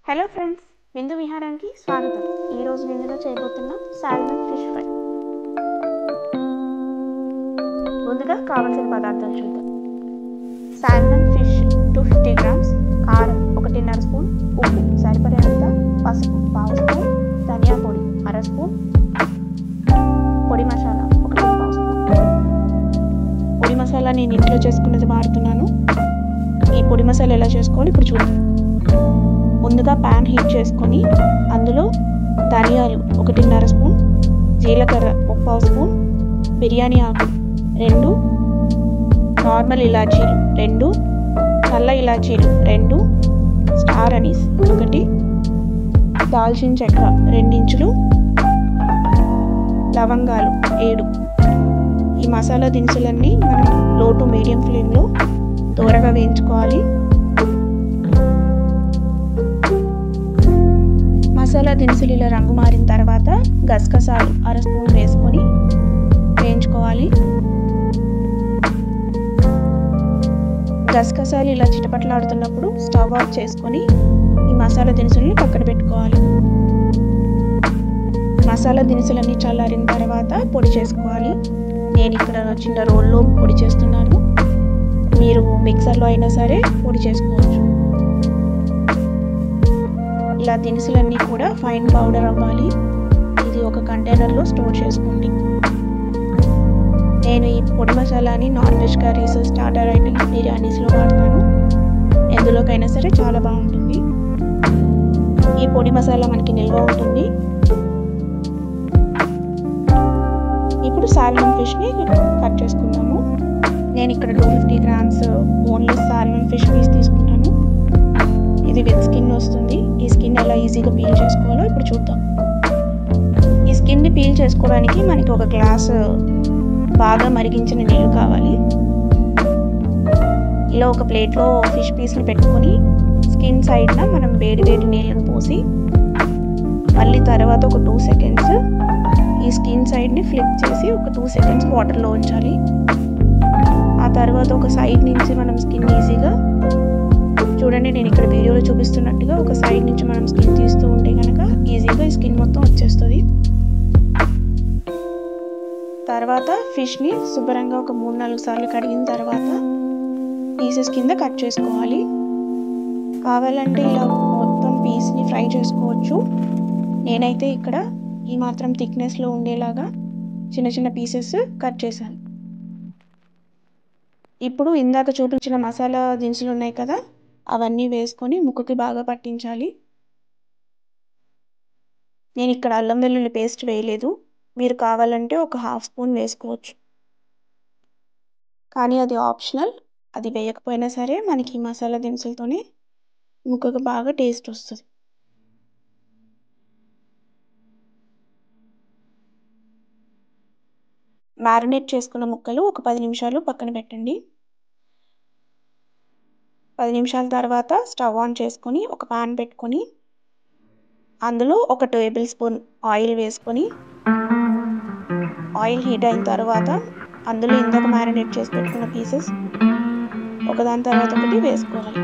Hello friends, విందు విహారానికి స్వాగతం. ఈరోజు విందులో చేయబోతున్నాం సాల్మన్ ఫిష్ ఫ్రై. ముందుగా కావలసిన పదార్థాలు చూద్దాం. సాల్మన్ ఫిష్ 250 గ్రామ్స్, కారం 1.5 స్పూన్, ఉప్పు సరిపడేంత, పసుపు 1/2 స్పూన్, ధనియా పొడి 1/2 స్పూన్, పొడి మసాలా 1.5 స్పూన్. పొడి మసాలా నేను ఇంట్లో చేసుకున్నది వాడుతున్నాను. ఈ పొడి మసాలా ఎలా చేసుకోవాలి ఇప్పుడు చూద్దాం. ముందుగా ప్యాన్ హీట్ చేసుకొని అందులో ధనియాలు 1.5 స్పూన్, జీలకర్ర 1/2 స్పూన్, బిర్యానీ ఆకు 2, నార్మల్ ఇలాచీలు 2, నల్ల ఇలాచీలు 2, స్టార్ అనీస్ 1, దాల్చిన చెక్క 2 ఇంచులు, లవంగాలు 7. ఈ మసాలా దినుసులన్నీ మనం లో టు మీడియం ఫ్లేమ్లో దూరగా వేయించుకోవాలి. మసాలా దినుసులు ఇలా రంగు మారిన తర్వాత గసగసాలు 1/2 స్పూన్ వేసుకొని వేయించుకోవాలి. గసగసాలు ఇలా చిటపట్లాడుతున్నప్పుడు స్టవ్ ఆఫ్ చేసుకొని ఈ మసాలా దినుసుల్ని పక్కన పెట్టుకోవాలి. మసాలా దినుసులన్నీ చల్లారిన తర్వాత పొడి చేసుకోవాలి. నేను ఇక్కడ చిన్న రోల్లో పొడి చేస్తున్నాను. మీరు మిక్సర్లో అయినా సరే పొడి చేసుకోవచ్చు. ఇలా దినుసులన్నీ కూడా ఫైన్ పౌడర్ అవ్వాలి. ఇది ఒక కంటైనర్లో స్టోర్ చేసుకోండి. నేను ఈ పొడి మసాలాని non veg curries, starter items, బిర్యానీస్లో వాడతాను. ఎందులోకైనా సరే చాలా బాగుంటుంది. ఈ పొడి మసాలా మనకి నిల్వ ఉంటుంది. ఇప్పుడు సాల్మన్ ఫిష్ని కట్ చేసుకుందాము. నేను ఇక్కడ 250 grams boneless salmon fish piece తీసుకున్నాను. ఇది విత్ స్కిన్ వస్తుంది. ఈ స్కిన్ ఎలా ఈజీగా పీల్ చేసుకోవాలో ఇప్పుడు చూద్దాం. ఈ స్కిన్ని పీల్ చేసుకోవడానికి మనకి ఒక గ్లాసు బాగా మరిగించిన నీళ్ళు కావాలి. ఇలా ఒక ప్లేట్లో ఫిష్ పీస్ని పెట్టుకొని స్కిన్ సైడ్న మనం వేడి నీళ్ళను పోసి మళ్ళీ తర్వాత ఒక 2 సెకండ్స్ ఈ స్కిన్ సైడ్ని ఫ్లిప్ చేసి ఒక 2 సెకండ్స్ వాటర్లో ఉంచాలి. ఆ తర్వాత ఒక సైడ్ నుంచి మనం స్కిన్ ఈజీగా చూడండి, నేను ఇక్కడ వీడియోలో చూపిస్తున్నట్టుగా ఒక సైడ్ నుంచి మనం స్కిన్ తీస్తూ ఉంటే కనుక ఈజీగా ఈ స్కిన్ మొత్తం వచ్చేస్తుంది. తర్వాత ఫిష్ని శుభ్రంగా ఒక 3-4 సార్లు కడిగిన తర్వాత పీసెస్ కింద కట్ చేసుకోవాలి. కావాలంటే ఇలా మొత్తం పీస్ని ఫ్రై చేసుకోవచ్చు. నేనైతే ఇక్కడ ఈ మాత్రం థిక్నెస్లో ఉండేలాగా చిన్న పీసెస్ కట్ చేశాను. ఇప్పుడు ఇందాక చూపించిన మసాలా దినుసులు ఉన్నాయి కదా, అవన్నీ వేసుకొని ముక్కకి బాగా పట్టించాలి. నేను ఇక్కడ అల్లం వెల్లుల్లి పేస్ట్ వేయలేదు. మీరు కావాలంటే ఒక 1/2 స్పూన్ వేసుకోవచ్చు, కానీ అది ఆప్షనల్. అది వేయకపోయినా సరే మనకి ఈ మసాలా దినుసులతోనే ముక్కకు బాగా టేస్ట్ వస్తుంది. మ్యారినేట్ చేసుకున్న ముక్కలు ఒక 10 నిమిషాలు పక్కన పెట్టండి. 10 నిమిషాల తర్వాత స్టవ్ ఆన్ చేసుకొని ఒక ప్యాన్ పెట్టుకొని అందులో 1 టేబుల్ స్పూన్ ఆయిల్ వేసుకొని ఆయిల్ హీట్ అయిన తర్వాత అందులో ఇందాక మ్యారినేట్ చేసి పెట్టుకున్న పీసెస్ ఒకదాని తర్వాత ఒకటి వేసుకోవాలి.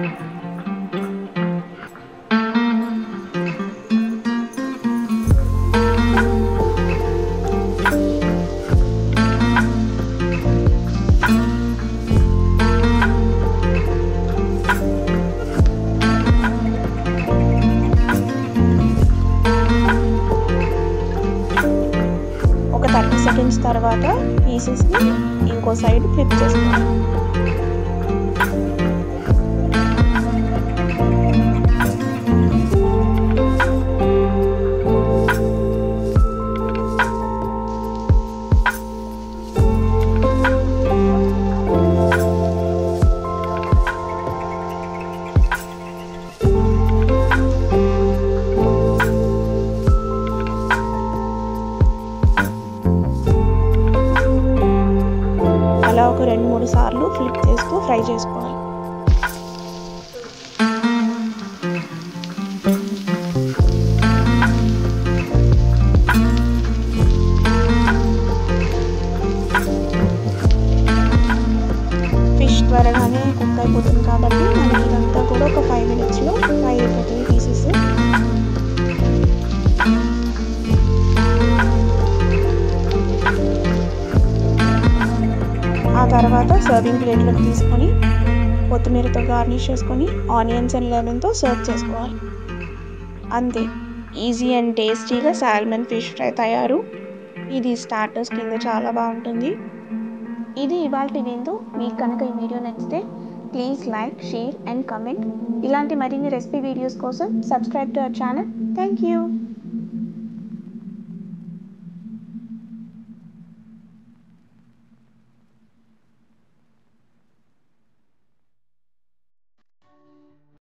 ఒక 30 సెకండ్స్ తర్వాత పీసెస్ని ఇంకో సైడ్ ఫ్లిప్ చేసుకోవాలి. అలా ఒక 2-3 సార్లు సర్వింగ్ ప్లేట్లోకి తీసుకొని కొత్తిమీరతో గార్నిష్ చేసుకొని ఆనియన్స్ అండ్ లెమన్తో సర్వ్ చేసుకోవాలి. అంతే, ఈజీ అండ్ టేస్టీగా సాల్మన్ ఫిష్ ఫ్రై తయారు. ఇది స్టార్టర్స్ కింద చాలా బాగుంటుంది. ఇది ఇవాల్టి విందు. మీకు కనుక ఈ వీడియో నచ్చితే please like, share and comment. ఇలాంటి మరిన్ని రెసిపీ వీడియోస్ కోసం subscribe to our channel. Thank you.